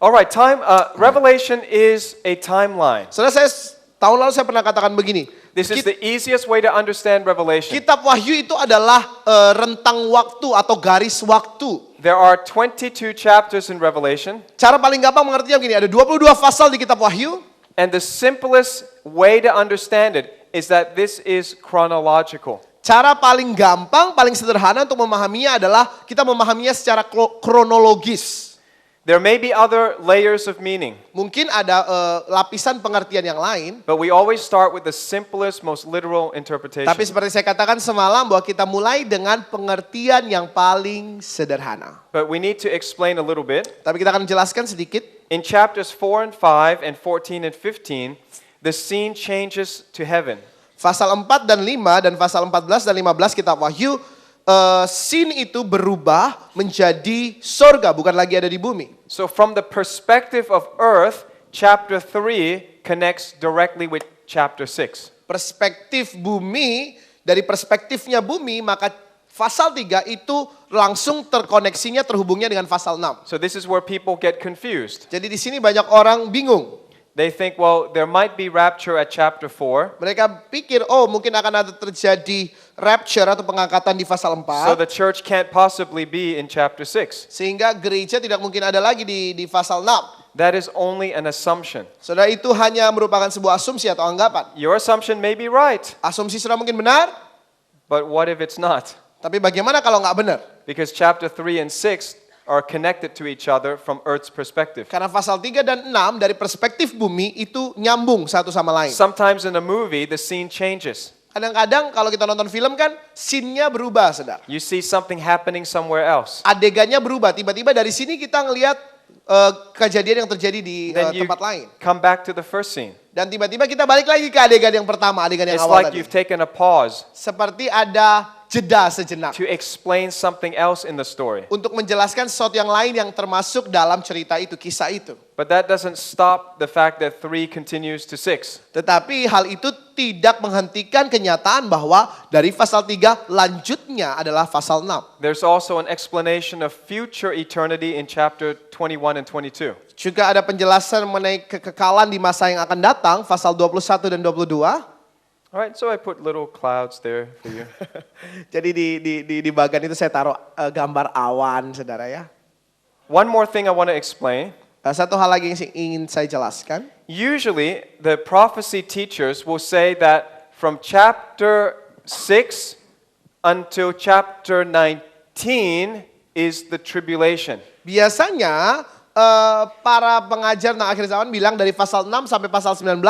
Alright, Revelation is a timeline. Saudara, tahun lalu saya pernah katakan begini. This is the easiest way to understand Revelation. Kitab Wahyu itu adalah rentang waktu atau garis waktu. There are 22 chapters in Revelation. Cara paling gampang mengertinya begini, ada 22 pasal di kitab Wahyu. And the simplest way to understand it is that this is chronological. Cara paling gampang, paling sederhana untuk memahaminya adalah kita memahaminya secara kronologis. There may be other layers of meaning, Mungkin ada lapisan pengertian yang lain. but we always start with the simplest, most literal interpretation. Tapi seperti saya katakan semalam bahwa kita mulai dengan pengertian yang paling sederhana. But we need to explain a little bit. Tapi kita akan jelaskan sedikit. In chapters 4 and 5 and 14 and 15, the scene changes to heaven. Pasal 4 dan 5 dan pasal 14 dan 15 kitab Wahyu, scene itu berubah menjadi sorga, bukan lagi ada di bumi. So from the perspective of earth, chapter 3 connects directly with chapter 6. Perspektif bumi, dari perspektifnya bumi, maka pasal 3 itu langsung terkoneksinya, terhubungnya dengan pasal 6. So this is where people get confused. Jadi di sini banyak orang bingung. They think, well, there might be rapture at chapter 4. Mereka pikir, oh mungkin akan ada terjadi rapture atau pengangkatan di pasal So 4. the church can't possibly be in chapter 6. Sehingga gereja tidak mungkin ada lagi di pasal 6. That is only an assumption. Saudara, itu hanya merupakan sebuah asumsi atau anggapan. Your assumption may be right, Asumsi sudah mungkin benar, but what if it's not? tapi bagaimana kalau nggak benar? Because chapter 3 and 6 are connected to each other from earth's perspective. Karena pasal 3 dan 6 dari perspektif bumi itu nyambung satu sama lain. Sometimes in a movie, the scene changes. Kadang-kadang kalau kita nonton film kan, scene-nya berubah, saudara. You see something happening somewhere else. Adegannya berubah. Tiba-tiba dari sini kita ngelihat kejadian yang terjadi di Then you tempat lain. come back to the first scene. Dan tiba-tiba kita balik lagi ke adegan yang pertama, adegan yang It's awal like tadi. you've taken a pause Seperti ada jeda sejenak to explain something else in the story. untuk menjelaskan sesuatu yang lain yang termasuk dalam cerita itu, kisah itu. But that doesn't stop the fact that 3 continues to 6. Tetapi hal itu tidak menghentikan kenyataan bahwa dari pasal 3 lanjutnya adalah pasal 6. There's also an explanation of future eternity in chapter 21 and 22. Juga ada penjelasan mengenai kekekalan di masa yang akan datang, pasal 21 dan 22. Alright, so I put little clouds there for you. Jadi di bagian itu saya taruh gambar awan, saudara ya. One more thing I want to explain. Satu hal lagi yang ingin saya jelaskan. Usually, the prophecy teachers will say that from chapter 6 until chapter 19 is the tribulation. Biasanya para pengajar tentang akhir zaman bilang dari pasal 6 sampai pasal 19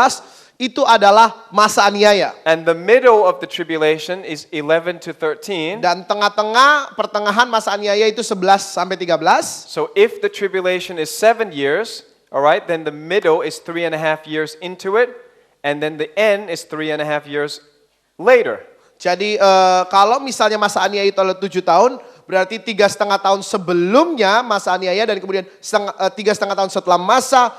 itu adalah masa aniaya. And the middle of the tribulation is 11 to 13. Dan tengah-tengah pertengahan masa aniaya itu 11 sampai 13. So if the tribulation is 7 years, all right, then the middle is 3.5 years into it, and then the end is 3.5 years later. Jadi kalau misalnya masa aniaya itu adalah 7 tahun, berarti 3,5 tahun sebelumnya masa aniaya dan kemudian 3,5 tahun setelah masa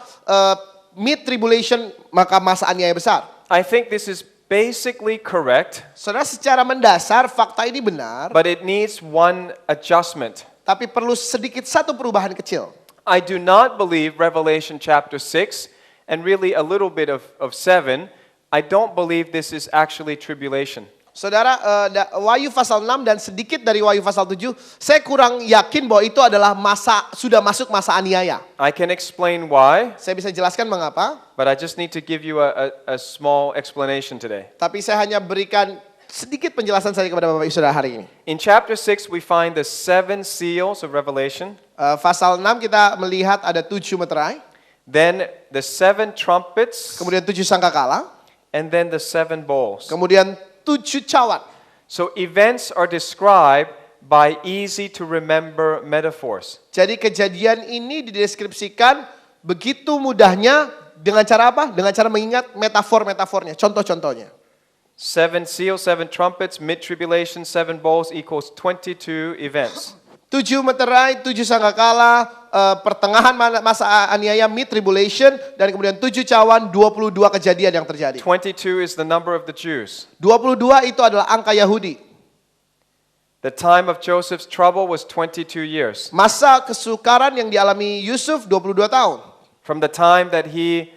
mid tribulation, maka masa aniaya besar. I think this is basically correct, Saudara, secara mendasar fakta ini benar, but it needs one adjustment. tapi perlu sedikit satu perubahan kecil. I do not believe Revelation chapter 6 and really a little bit of 7. I don't believe this is actually tribulation. Saudara, Wahyu pasal 6 dan sedikit dari Wahyu pasal 7, saya kurang yakin bahwa itu adalah sudah masuk masa aniaya. I can explain why, Saya bisa jelaskan mengapa, but I just need to give you a small explanation today. tapi saya hanya berikan sedikit penjelasan saja kepada Bapak Ibu Saudara hari ini. In chapter 6, we find the 7 seals of Revelation, Pasal 6 kita melihat ada 7 meterai, then the 7 trumpets, kemudian 7 sangkakala, and then the 7 bowls. kemudian 7 cawan. So events are described by easy to remember metaphors. Jadi kejadian ini dideskripsikan begitu mudahnya dengan cara apa? Dengan cara mengingat metafor-metafornya, contoh-contohnya. 7 seals, 7 trumpets, mid-tribulation, 7 bowls equals 22 events. 7 meterai, 7 sangkakala, pertengahan masa aniaya, mid tribulation, dan kemudian 7 cawan, 22 kejadian yang terjadi. 22 is the number of the Jews. 22 itu adalah angka Yahudi. The time of Joseph's trouble was 22 years. Masa kesukaran yang dialami Yusuf 22 tahun. From the time that he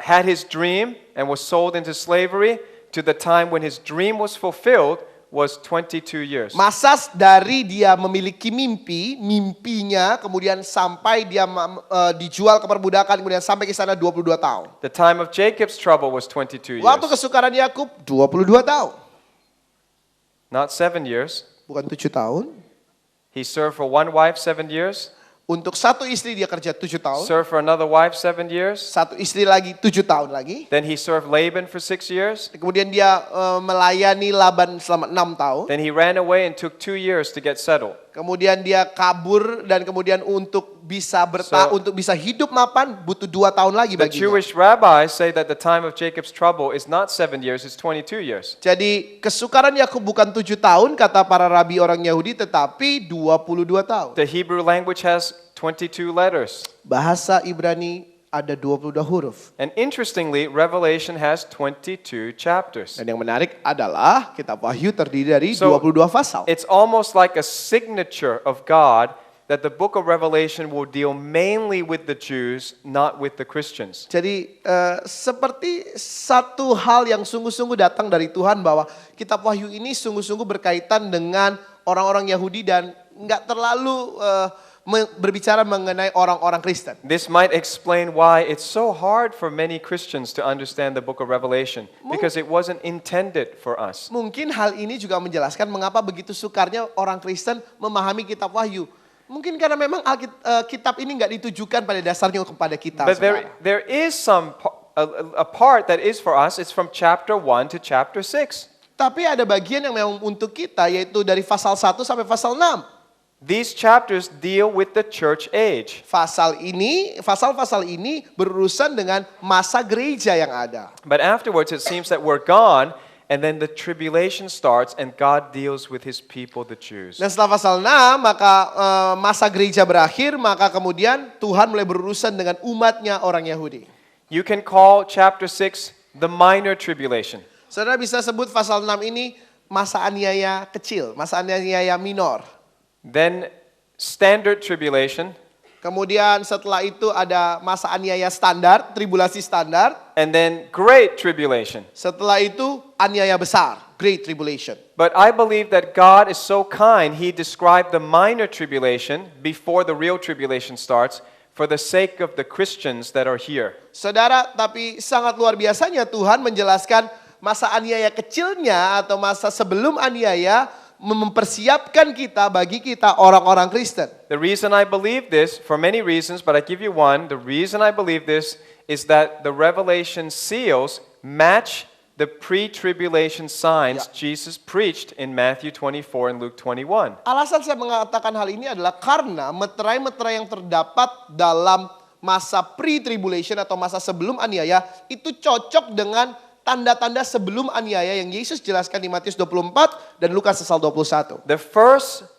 had his dream and was sold into slavery to the time when his dream was fulfilled was 22 years. Masa dari dia memiliki mimpinya, kemudian sampai dia dijual ke perbudakan, kemudian sampai ke sana 22 tahun. The time of Jacob's trouble was 22 Waktu years. kesukaran Yakub 22 tahun. Not 7 years. Bukan 7 tahun. He served for one wife 7 years. Untuk satu istri dia kerja 7 tahun. Served for another wife 7 years. Satu istri lagi 7 tahun lagi. Then he served Laban for 6 years. Kemudian dia melayani Laban selama 6 tahun. Then he ran away and took 2 years to get settled. Kemudian dia kabur dan kemudian untuk bisa untuk bisa hidup mapan butuh 2 tahun lagi The baginya. Jewish rabbis say that the time of Jacob's trouble is not 7 years, it's 22 years. Jadi kesukaran Yakub bukan 7 tahun kata para rabi orang Yahudi, tetapi 22 tahun. The Hebrew language has 22 letters. Bahasa Ibrani ada 22 huruf. And interestingly, Revelation has 22 chapters. Dan yang menarik adalah kitab Wahyu terdiri dari So, 22 pasal. It's almost like a signature of God that the book of Revelation will deal mainly with the Jews, not with the Christians. Jadi seperti satu hal yang sungguh-sungguh datang dari Tuhan bahwa kitab Wahyu ini sungguh-sungguh berkaitan dengan orang-orang Yahudi dan nggak terlalu berbicara mengenai orang-orang Kristen. This might explain why it's so hard for many Christians to understand the book of Revelation, because it wasn't intended for us. Mungkin hal ini juga menjelaskan mengapa begitu sukarnya orang Kristen memahami kitab Wahyu. Mungkin karena memang kitab ini nggak ditujukan pada dasarnya kepada kita. But there is a part that is for us. It's from chapter 1 to chapter 6. Tapi ada bagian yang memang untuk kita, yaitu dari pasal 1 sampai pasal 6. These chapters deal with the church age. Pasal-pasal ini berurusan dengan masa gereja yang ada. But afterwards it seems that we're gone, and then the tribulation starts and God deals with his people, the Jews. Dan setelah pasal 6, maka masa gereja berakhir, maka kemudian Tuhan mulai berurusan dengan umatnya orang Yahudi. You can call chapter 6 the minor tribulation. Saudara bisa sebut pasal 6 ini masa aniaya kecil, masa aniaya minor. Then standard tribulation. Kemudian setelah itu ada masa aniaya standar, tribulasi standar. And then great tribulation. Setelah itu aniaya besar, great tribulation. But I believe that God is so kind, he described the minor tribulation before the real tribulation starts for the sake of the Christians that are here. Saudara, tapi sangat luar biasanya Tuhan menjelaskan masa aniaya kecilnya atau masa sebelum aniaya mempersiapkan kita bagi kita orang-orang Kristen. The reason I believe this, for many reasons, but I give you one, the reason I believe this is that the Revelation seals match the pre-tribulation signs Jesus preached in Matthew 24 and Luke 21. Alasan saya mengatakan hal ini adalah karena meterai-meterai yang terdapat dalam masa pre-tribulation atau masa sebelum aniaya itu cocok dengan tanda-tanda sebelum aniaya yang Yesus jelaskan di Matius 24 dan Lukas pasal 21. The first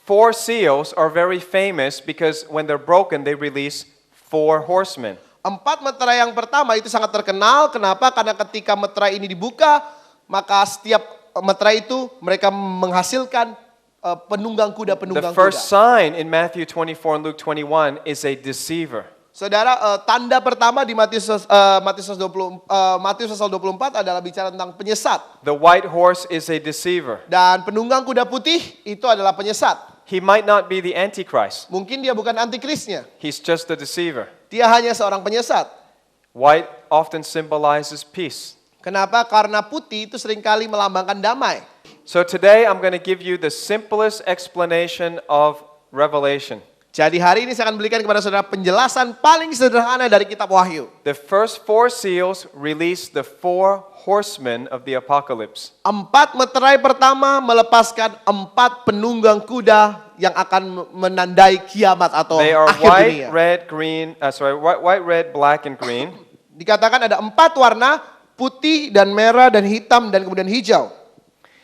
4 seals are very famous because when they're broken they release 4 horsemen. 4 meterai yang pertama itu sangat terkenal. Kenapa? Karena ketika meterai ini dibuka, maka setiap meterai itu mereka menghasilkan penunggang kuda. The first sign in Matthew 24 and Luke 21 is a deceiver. Saudara, tanda pertama di Matius pasal 24 adalah bicara tentang penyesat. The white horse is a deceiver. Dan penunggang kuda putih itu adalah penyesat. He might not be the Antichrist. Mungkin dia bukan antikrisnya. He's just a deceiver. Dia hanya seorang penyesat. White often symbolizes peace. Kenapa? Karena putih itu seringkali melambangkan damai. So today I'm going to give you the simplest explanation of Revelation. Jadi hari ini saya akan berikan kepada saudara penjelasan paling sederhana dari kitab Wahyu. The first 4 seals release the 4 horsemen of the apocalypse. 4 meterai pertama melepaskan 4 penunggang kuda yang akan menandai kiamat atau They are akhir white, dunia. white, red, black, and green. Dikatakan ada 4 warna, putih dan merah dan hitam dan kemudian hijau.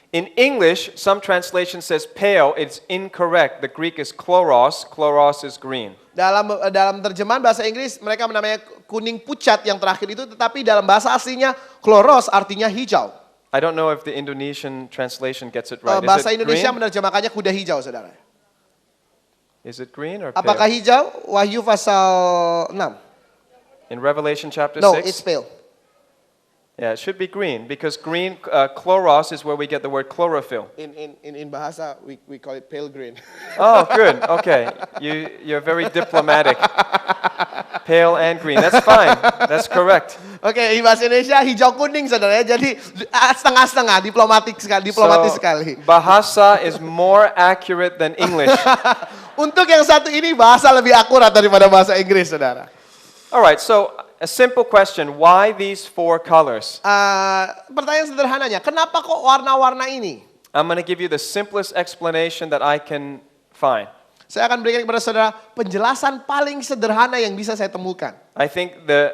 In English, some translation says pale. It's incorrect. The Greek is chloros. Chloros is green. Dalam terjemahan bahasa Inggris mereka menamanya kuning pucat yang terakhir itu, tetapi dalam bahasa aslinya kloros artinya hijau. I don't know if the Indonesian translation gets it right. Bahasa Is it Indonesia green? menerjemahkannya kuda hijau, saudara. Is it green or Apakah pale? hijau? Wahyu pasal 6. In Revelation chapter No, 6? it's pale. Yeah, it should be green because green, chloros is where we get the word chlorophyll. In bahasa we call it pale green. Oh, good. Okay. You're very diplomatic. Pale and green. That's fine. That's correct. Oke, di bahasa Indonesia hijau kuning, saudara ya. Jadi setengah-setengah, diplomatis sekali. Bahasa is more accurate than English. Untuk yang satu ini bahasa lebih akurat daripada bahasa Inggris, saudara. All right, so a simple question. Why these four colors? Pertanyaan sederhananya, kenapa kok warna-warna ini? I'm going to give you the simplest explanation that I can find. Saya akan berikan kepada saudara penjelasan paling sederhana yang bisa saya temukan. I think the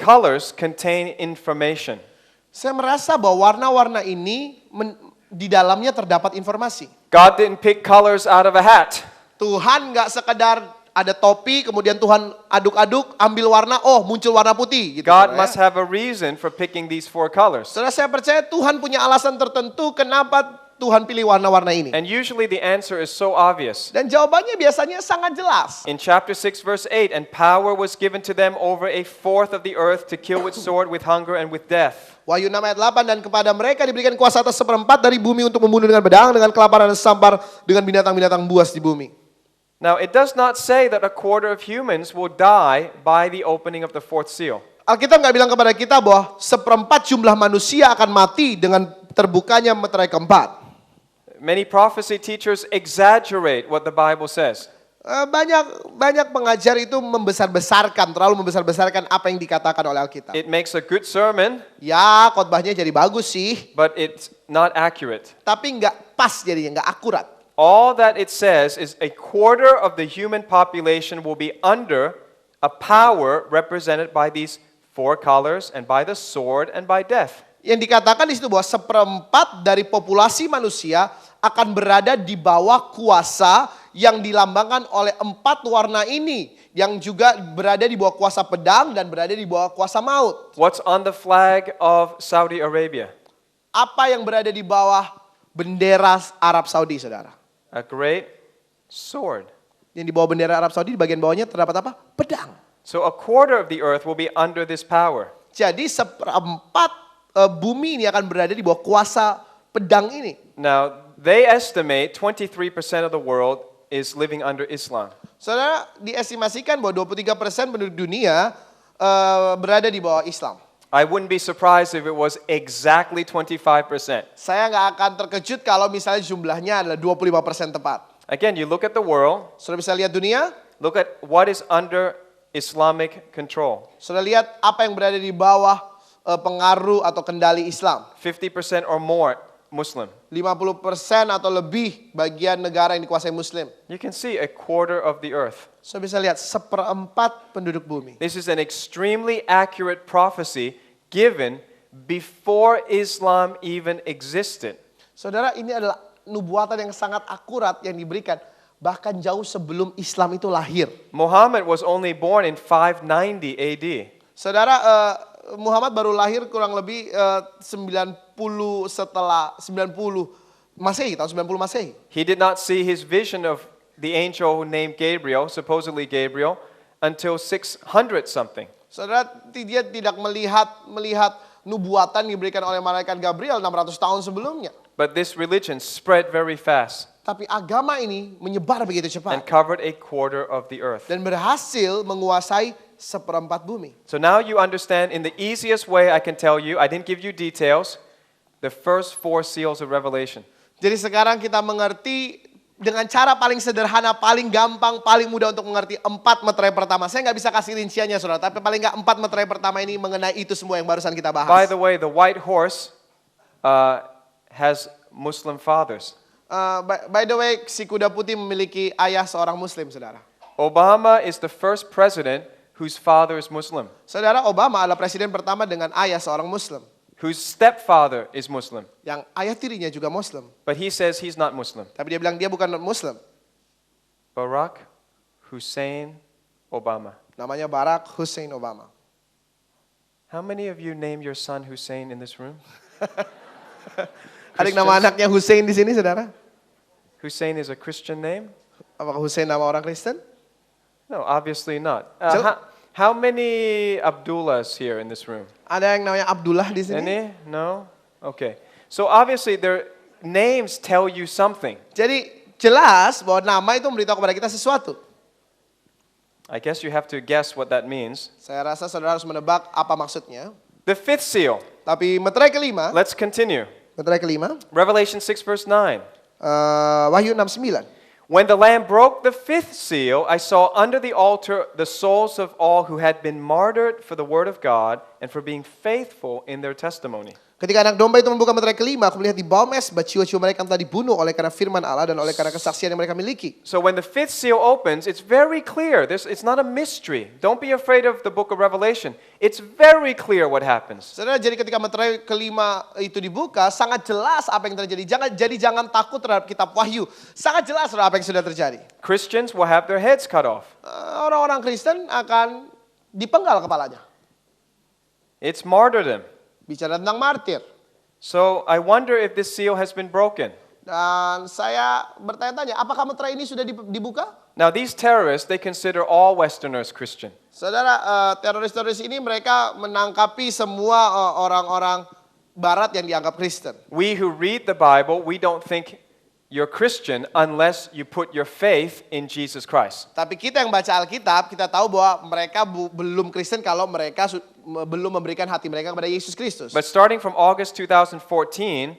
colors contain information. Saya merasa bahwa warna-warna ini di dalamnya terdapat informasi. God didn't pick colors out of a hat. Tuhan nggak sekedar ada topi, kemudian Tuhan aduk-aduk, ambil warna, oh muncul warna putih. Gitu, God saudara, must have a reason for picking these four colors. Saudara, saya percaya Tuhan punya alasan tertentu kenapa Tuhan pilih warna-warna ini. And usually the answer is so obvious. Dan jawabannya biasanya sangat jelas. In chapter 6 verse 8, and power was given to them over a fourth of the earth to kill with sword, with hunger, and with death. Wahyu 6 ayat 8, dan kepada mereka diberikan kuasa atas seperempat dari bumi untuk membunuh dengan pedang, dengan kelaparan dan sampar, dengan binatang-binatang buas di bumi. Now, it does not say that a quarter of humans will die by the opening of the fourth seal. Alkitab nggak bilang kepada kita bahwa seperempat jumlah manusia akan mati dengan terbukanya meterai keempat. Many prophecy teachers exaggerate what the Bible says. Banyak pengajar itu terlalu membesar-besarkan apa yang dikatakan oleh Alkitab. It makes a good sermon, Ya, khotbahnya jadi bagus sih, but it's not accurate. tapi nggak pas jadinya, nggak akurat. All that it says is a quarter of the human population will be under a power represented by these four colors and by the sword and by death. Yang dikatakan di situ bahwa seperempat dari populasi manusia akan berada di bawah kuasa yang dilambangkan oleh empat warna ini, yang juga berada di bawah kuasa pedang dan berada di bawah kuasa maut. What's on the flag of Saudi Arabia? Apa yang berada di bawah bendera Arab Saudi, saudara? A great sword. Yang di bawah bendera Arab Saudi, di bagian bawahnya terdapat apa? Pedang. So a quarter of the earth will be under this power. Jadi seperempat bumi ini akan berada di bawah kuasa pedang ini. Now, they estimate 23% of the world is living under Islam. Saudara, diestimasikan bahwa 23% penduduk dunia berada di bawah Islam. I wouldn't be surprised if it was exactly 25%. Saya nggak akan terkejut kalau misalnya jumlahnya adalah 25% tepat. Again, you look at the world, Saudara bisa lihat dunia, look at what is under Islamic control. saudara lihat apa yang berada di bawah pengaruh atau kendali Islam. 50% or more Muslim. 50% atau lebih bagian negara yang dikuasai Muslim. You can see a quarter of the earth. Saudara bisa lihat seperempat penduduk bumi. This is an extremely accurate prophecy given before Islam even existed. Saudara, ini adalah nubuatan yang sangat akurat yang diberikan bahkan jauh sebelum Islam itu lahir. Muhammad was only born in 590 AD. Saudara, Muhammad baru lahir kurang lebih 90 Masehi, tahun 90 Masehi. He did not see his vision of the angel named Gabriel, supposedly Gabriel, until 600 something. Saudara, dia tidak melihat nubuatan diberikan oleh malaikat Gabriel 600 tahun sebelumnya. But this religion spread very fast Tapi agama ini menyebar begitu and cepat covered a quarter of the earth. dan berhasil menguasai seperempat bumi. So now you understand in the easiest way I can tell you, I didn't give you details, the first four seals of Revelation. Jadi sekarang kita mengerti dengan cara paling sederhana, paling gampang, paling mudah untuk mengerti 4 meterai pertama. Saya nggak bisa kasih rinciannya, saudara, tapi paling nggak 4 meterai pertama ini mengenai itu semua yang barusan kita bahas. By the way, the white horse has Muslim fathers. By the way, si kuda putih memiliki ayah seorang Muslim, saudara. Obama is the first president whose father is Muslim, Saudara, Obama adalah presiden pertama dengan ayah seorang Muslim, whose stepfather is Muslim. yang ayah tirinya juga Muslim. But he says he's not Muslim. Tapi dia bilang dia bukan Muslim. Barack Hussein Obama. Namanya Barack Hussein Obama. How many of you name your son Hussein in this room? Ada yang nama anaknya Hussein di sini, saudara? Hussein is a Christian name? Apakah Hussein nama orang Kristen? No, obviously not. Jel- How many Abdullahs here in this room? Ada yang namanya Abdullah di sini? Any? No? Okay. So obviously their names tell you something. Jadi jelas bahwa nama itu memberitahu kepada kita sesuatu. I guess you have to guess what that means. Saya rasa saudara harus menebak apa maksudnya. The fifth seal. Tapi meterai kelima, Let's continue. meterai kelima, Revelation 6 verse 9. Wahyu 6:9. When the Lamb broke the fifth seal, I saw under the altar the souls of all who had been martyred for the word of God and for being faithful in their testimony. Ketika anak domba itu membuka meterai kelima, aku melihat di bawah mesbah jiwa-jiwa mereka yang telah dibunuh oleh karena firman Allah dan oleh karena kesaksian yang mereka miliki. So when the fifth seal opens, it's very clear. It's not a mystery. Don't be afraid of the book of Revelation. It's very clear what happens. Saudara, jadi ketika meterai kelima itu dibuka, sangat jelas apa yang terjadi. Jangan takut terhadap kitab Wahyu. Sangat jelas saudara, apa yang sudah terjadi. Christians will have their heads cut off. Orang-orang Kristen akan dipenggal kepalanya. It's martyrdom. Bicara tentang martir. So I wonder if this seal has been broken. Dan saya bertanya-tanya, apakah meterai ini sudah dibuka? Now these terrorists, they consider all Westerners Christian. Saudara, teroris-teroris ini mereka menangkapi semua orang-orang Barat yang dianggap Kristen. We who read the Bible, we don't think you're Christian unless you put your faith in Jesus Christ. Tapi kita yang baca Alkitab, kita tahu bahwa mereka belum Kristen kalau mereka belum memberikan hati mereka kepada Yesus Kristus. But starting from August 2014,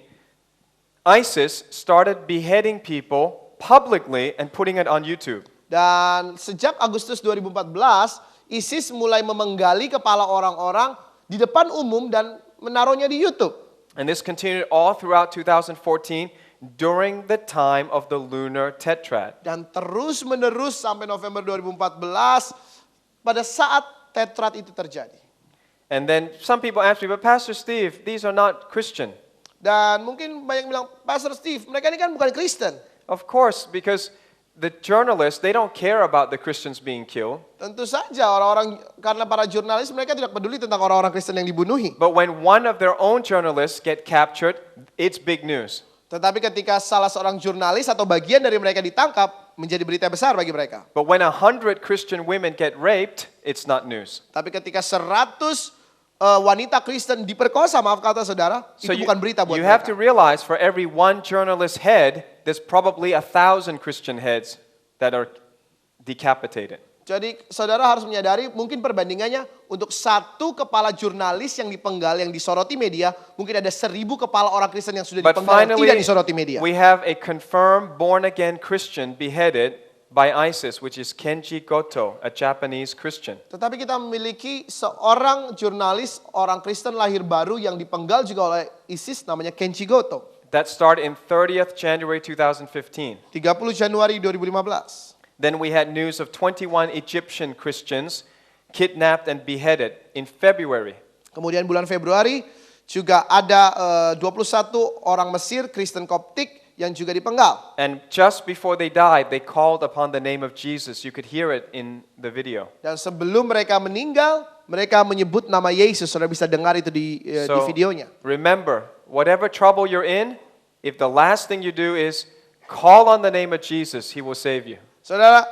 ISIS started beheading people publicly and putting it on YouTube. Dan sejak Agustus 2014, ISIS mulai memenggali kepala orang-orang di depan umum dan menaruhnya di YouTube. And this continued all throughout 2014 during the time of the lunar tetrad. Dan terus menerus sampai November 2014 pada saat tetrad itu terjadi. And then some people ask me, but Pastor Steve, these are not Christian. Dan mungkin banyak yang bilang, Pastor Steve, mereka ini kan bukan Kristen. Of course, because the journalists, they don't care about the Christians being killed. Tentu saja orang-orang, karena para jurnalis mereka tidak peduli tentang orang-orang Kristen yang dibunuhi. But when one of their own journalists get captured, it's big news. Tetapi ketika salah seorang jurnalis atau bagian dari mereka ditangkap, menjadi berita besar bagi mereka. But when 100 Christian women get raped, it's not news. Tapi ketika 100 wanita Kristen diperkosa, maaf kata saudara, So itu bukan berita buat you have to mereka. realize for every one journalist head, there's probably 1,000 Christian heads that are decapitated. Jadi saudara harus menyadari mungkin perbandingannya untuk satu kepala jurnalis yang dipenggal, yang disoroti media, mungkin ada 1,000 kepala orang Kristen yang sudah But dipenggal yang finally, tidak disoroti media. we have a confirmed born-again Christian beheaded by ISIS, which is Kenji Goto, a Japanese Christian. Tetapi kita memiliki seorang jurnalis, orang Kristen lahir baru yang dipenggal juga oleh ISIS, namanya Kenji Goto. That started in 30th January 2015. 30 Januari 2015. Then we had news of 21 Egyptian Christians kidnapped and beheaded in February. Kemudian bulan Februari juga ada 21 orang Mesir Kristen Koptik yang juga dipenggal. And just before they died, they called upon the name of Jesus. You could hear it in the video. Dan sebelum mereka meninggal, mereka menyebut nama Yesus. Saudara bisa dengar itu di videonya. Remember, whatever trouble you're in, if the last thing you do is call on the name of Jesus, He will save you. Saudara,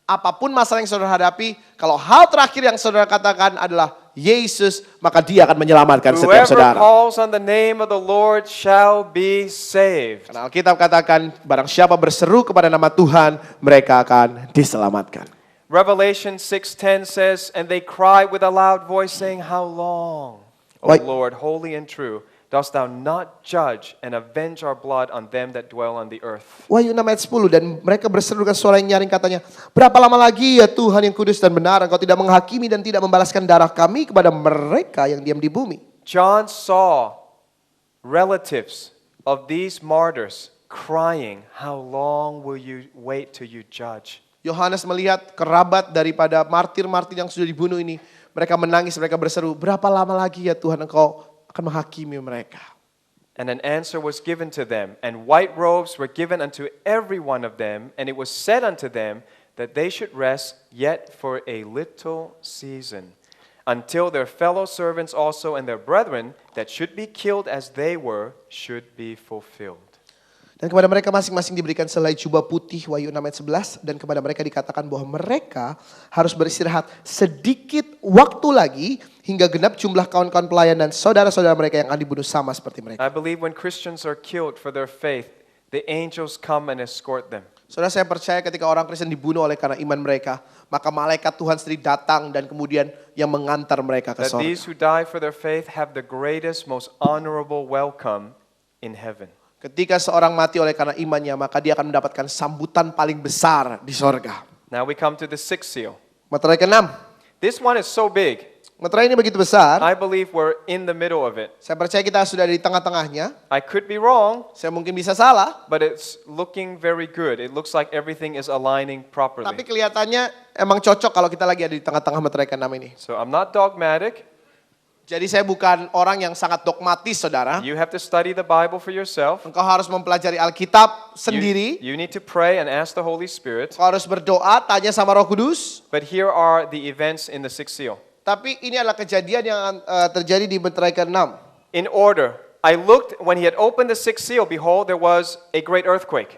apapun masalah yang saudara hadapi, kalau hal terakhir yang saudara katakan adalah Yesus, maka Dia akan menyelamatkan setiap Whoever saudara. calls on the name of the Lord shall be saved. Karena Alkitab katakan, barang siapa berseru kepada nama Tuhan, mereka akan diselamatkan. Revelation 6:10 says, and they cried with a loud voice saying, how long, O Wait. Lord, holy and true, dost thou not judge and avenge our blood on them that dwell on the earth? Wahyu 6 ayat 10, dan mereka berseru dengan suara yang nyaring katanya, berapa lama lagi ya Tuhan yang kudus dan benar, Engkau tidak menghakimi dan tidak membalaskan darah kami kepada mereka yang diam di bumi. John saw relatives of these martyrs crying, how long will you wait till you judge? Yohanes melihat kerabat daripada martir-martir yang sudah dibunuh ini, mereka menangis, mereka berseru, berapa lama lagi ya Tuhan Engkau akan menghakimi mereka. And an answer was given to them, and white robes were given unto every one of them, and it was said unto them that they should rest yet for a little season, until their fellow servants also and their brethren that should be killed as they were should be fulfilled. Dan kepada mereka masing-masing diberikan selai jubah putih, Wahyu 6 ayat 11. Dan kepada mereka dikatakan bahwa mereka harus beristirahat sedikit waktu lagi hingga genap jumlah kawan-kawan pelayan dan saudara-saudara mereka yang akan dibunuh sama seperti mereka. I believe when Christians are killed for their faith, the angels come and escort them. Saudara, saya percaya ketika orang Kristen dibunuh oleh karena iman mereka, maka malaikat Tuhan sendiri datang dan kemudian yang mengantar mereka ke That surga. these who die for their faith have the greatest, most honorable welcome in heaven. Ketika seorang mati oleh karena imannya, maka dia akan mendapatkan sambutan paling besar di sorga. Now we come to the sixth seal. Materai ke-6. This one is so big. Materai ini begitu besar. I believe we're in the middle of it. Saya percaya kita sudah di tengah-tengahnya. I could be wrong, Saya mungkin bisa salah, but it's looking very good. It looks like everything is aligning tapi properly. kelihatannya emang cocok kalau kita lagi ada di tengah-tengah materai ke-6 ini. So I'm not dogmatic. Jadi saya bukan orang yang sangat dogmatis, saudara. You have to study the Bible for yourself. Engkau harus mempelajari Alkitab You, sendiri. you need to pray and ask the Holy Spirit. Engkau harus berdoa, tanya sama Roh Kudus. But here are the events in the sixth seal. Tapi ini adalah kejadian yang terjadi di materai ke-6. In order, I looked when he had opened the sixth seal, behold, there was a great earthquake.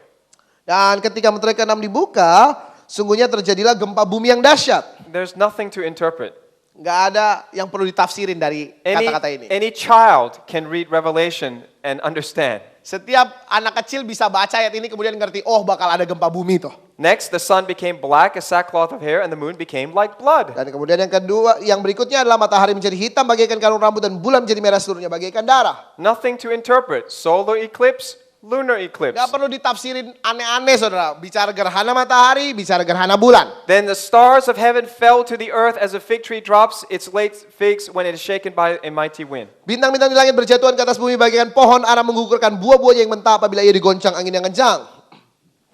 Dan ketika materai ke-6 dibuka, sungguhnya terjadilah gempa bumi yang dahsyat. There's nothing to interpret. Nggak ada yang perlu ditafsirin dari kata-kata ini. Any child can read Revelation and understand. Setiap anak kecil bisa baca ayat ini kemudian ngerti, oh bakal ada gempa bumi tuh. Next, the sun became black as sackcloth of hair, and the moon became like blood. Dan kemudian yang kedua, yang berikutnya adalah matahari menjadi hitam bagaikan karung rambut dan bulan menjadi merah seluruhnya bagaikan darah. Nothing to interpret. Solar eclipse, lunar eclipse. Nggak perlu ditafsirin aneh-aneh, saudara. Bicara gerhana matahari, bicara gerhana bulan. Then the stars of heaven fell to the earth as a fig tree drops its late figs when it is shaken by a mighty wind. Bintang-bintang di langit berjatuhan ke atas bumi bagaikan pohon ara menggugurkan buah-buahnya yang mentah apabila ia digoncang angin yang kencang.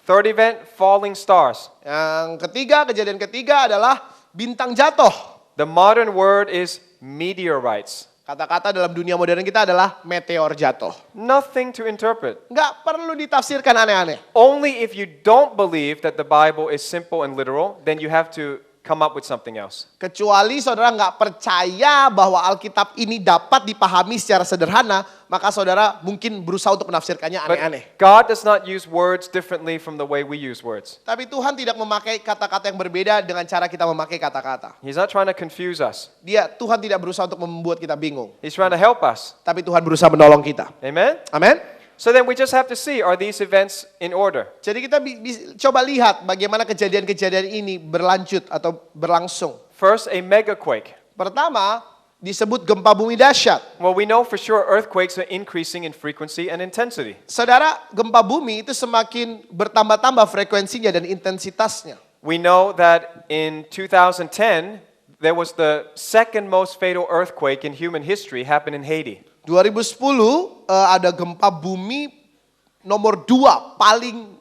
Third event, falling stars. Yang ketiga, kejadian ketiga adalah bintang jatuh. The modern word is meteorites. Kata-kata dalam dunia modern kita adalah meteor jatuh. Nothing to interpret. Nggak perlu ditafsirkan aneh-aneh. Only if you don't believe that the Bible is simple and literal, then you have to come up with something else. Kecuali saudara nggak percaya bahwa Alkitab ini dapat dipahami secara sederhana, maka saudara mungkin berusaha untuk menafsirkannya aneh-aneh. But God does not use words differently from the way we use words. Tapi Tuhan tidak memakai kata-kata yang berbeda dengan cara kita memakai kata-kata. He's not trying to confuse us. Tuhan tidak berusaha untuk membuat kita bingung. He's trying to help us. Tapi Tuhan berusaha menolong kita. Amen? Amin. So then we just have to see, are these events in order? Jadi kita coba lihat bagaimana kejadian-kejadian ini berlanjut atau berlangsung. First, a megaquake. Pertama, disebut gempa bumi dahsyat. Well, we know for sure earthquakes are increasing in frequency and intensity. Saudara, gempa bumi itu semakin bertambah-tambah frekuensinya dan intensitasnya. We know that in 2010, there was the second most fatal earthquake in human history happened in Haiti. 2010 ada gempa bumi nomor 2 paling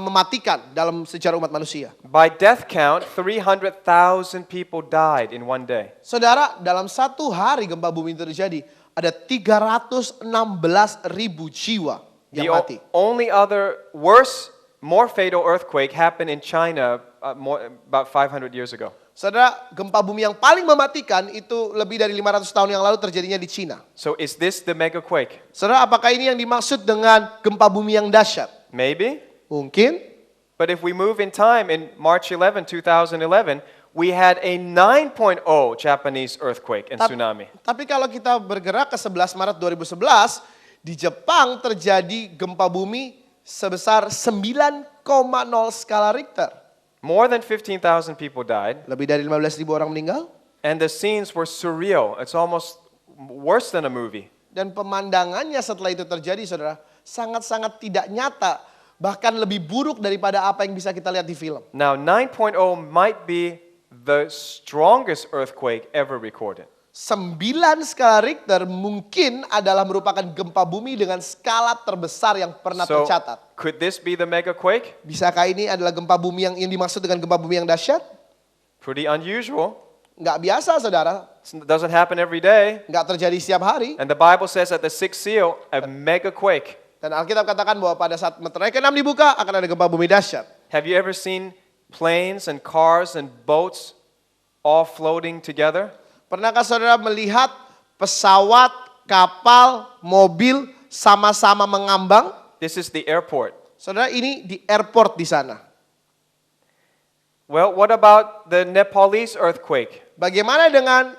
mematikan dalam sejarah umat manusia. By death count, 300,000 people died in one day. Saudara, dalam satu hari gempa bumi itu terjadi, ada 316.000 jiwa yang mati. Only other worse, more fatal earthquake happened in China about 500 years ago. Saudara, gempa bumi yang paling mematikan itu lebih dari 500 tahun yang lalu terjadinya di Cina. So is this the megaquake? Saudara, apakah ini yang dimaksud dengan gempa bumi yang dahsyat? Maybe. Mungkin. But if we move in time, in March 11, 2011, we had a 9.0 Japanese earthquake and tsunami. Tapi kalau kita bergerak ke 11 Maret 2011, di Jepang terjadi gempa bumi sebesar 9,0 skala Richter. More than 15,000 people died. Lebih dari 15.000 orang meninggal. And the scenes were surreal. It's almost worse than a movie. Dan pemandangannya setelah itu terjadi, saudara, sangat-sangat tidak nyata. Bahkan lebih buruk daripada apa yang bisa kita lihat di film. Now, 9.0 might be the strongest earthquake ever recorded. 9 skala Richter mungkin adalah merupakan gempa bumi dengan skala terbesar yang pernah So, tercatat. could this be the megaquake? Bisakah ini adalah gempa bumi yang dimaksud dengan gempa bumi yang dahsyat? Pretty unusual. Nggak biasa, saudara. It doesn't happen every day. Nggak terjadi setiap hari. And the Bible says at the sixth seal, a megaquake. Dan Alkitab katakan bahwa pada saat meterai ke-6 dibuka akan ada gempa bumi dahsyat. Have you ever seen planes and cars and boats all floating together? Pernahkah saudara melihat pesawat, kapal, mobil sama-sama mengambang? This is the airport. Saudara, ini di airport di sana. Well, what about the Nepalese earthquake? Bagaimana dengan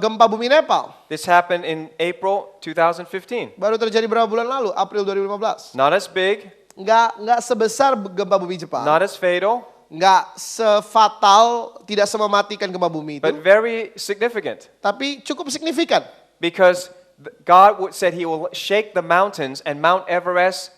gempa bumi Nepal? This happened in April 2015. Baru terjadi berapa bulan lalu? April 2015. Not as big, Nggak sebesar gempa bumi Jepang. not as fatal, Nggak sefatal, tidak semematikan gempa bumi itu. but very significant. Tapi cukup signifikan. Because God said He will shake the mountains, and Mount Everest,